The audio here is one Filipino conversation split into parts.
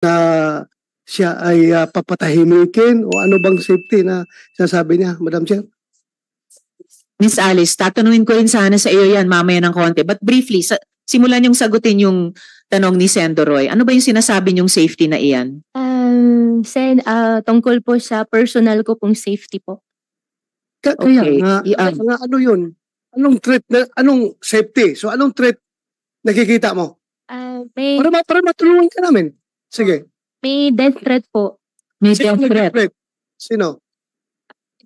na siya ay papatahimikin o ano bang safety na sinasabi niya, Madam Chair? Miss Alice, tatanungin ko rin sana sa iyo yan mamaya ng konti. But briefly, simulan yung sagutin yung tanong ni Sendo Roy. Ano ba yung sinasabi niyong safety na iyan? Sen, tungkol po sa personal ko pong safety po. Kaya Okay. nga, ano yun? Anong threat, anong safety? So anong threat nakikita mo? May Para matulungan ka namin. Sige. death threat po. May Sino death threat. nag-threat? Sino?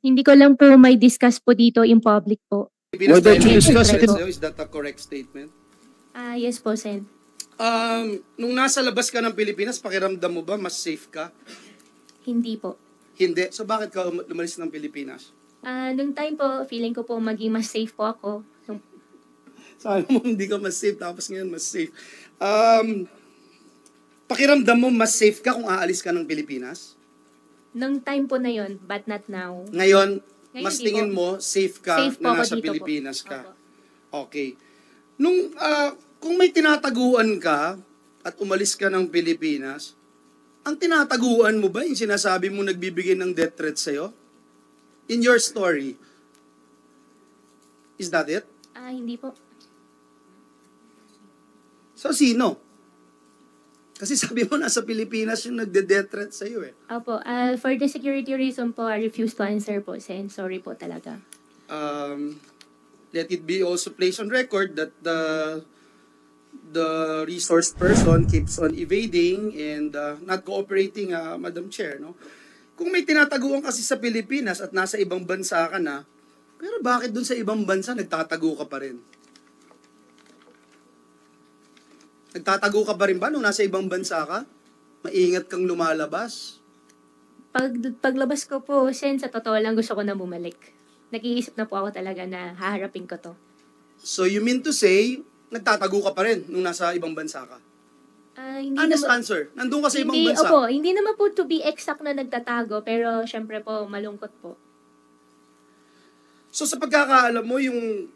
Hindi ko lang po may discuss po dito in public po. Why don't you discuss it? Is that a correct statement? Yes po, Sen. Nung nasa labas ka ng Pilipinas, pakiramdam mo ba mas safe ka? Hindi po. Hindi. So bakit ka lumalis ng Pilipinas? Nung time po, feeling ko po maging mas safe po ako. Sabi mo hindi ka mas safe, tapos ngayon mas safe. Pakiramdam mo mas safe ka kung aalis ka ng Pilipinas? Nung time po na yon, but not now. Ngayon Ngayon, mas hindi tingin po. mo safe ka Safe po na ako nasa dito Pilipinas po. ka? Opo. Okay. Kung may tinataguan ka at umalis ka ng Pilipinas, ang tinataguan mo ba yung sinasabi mo nagbibigay ng death threat sa'yo? In your story, is that it? Hindi po. So, sino? Kasi sabi mo nasa Pilipinas yung nagde-death threat sa'yo eh. Opo. For the security reason po, I refuse to answer po, Sen. Sorry po talaga. Let it be also placed on record that the resource person keeps on evading and not cooperating, Madam Chair. No? Kung may tinataguan kasi sa Pilipinas at nasa ibang bansa ka na, pero bakit dun sa ibang bansa nagtatago ka pa rin? Nagtatago ka pa rin ba nung nasa ibang bansa ka? Maingat kang lumalabas? Paglabas ko po, Sen, sa totoo lang gusto ko na bumalik. Nag-iisip na po ako talaga na haharapin ko to. So you mean to say, nagtatago ka pa rin nung nasa ibang bansa ka? Hindi Honest naman, answer. Nandun ka sa ibang hindi, bansa. opo, hindi naman po to be exact na nagtatago, pero syempre po, malungkot po. So sa pagkakaalam mo, yung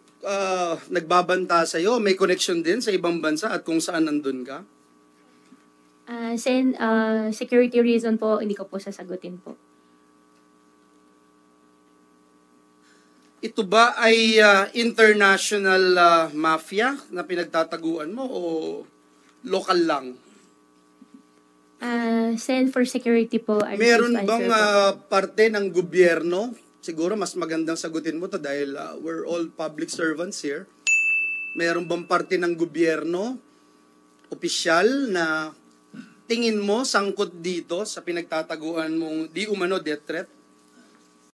nagbabanta sa'yo, may connection din sa ibang bansa at kung saan nandun ka? Sen, security reason po, hindi ko po sasagutin po. Ito ba ay international mafia na pinagtataguan mo o local lang? Sen, for security po, I refuse Meron to answer bang po. parte ng gobyerno? Siguro mas magandang sagutin mo to dahil we're all public servants here. Meron bang parte ng gobyerno, opisyal na tingin mo sangkot dito sa pinagtataguan mong di umano death threat?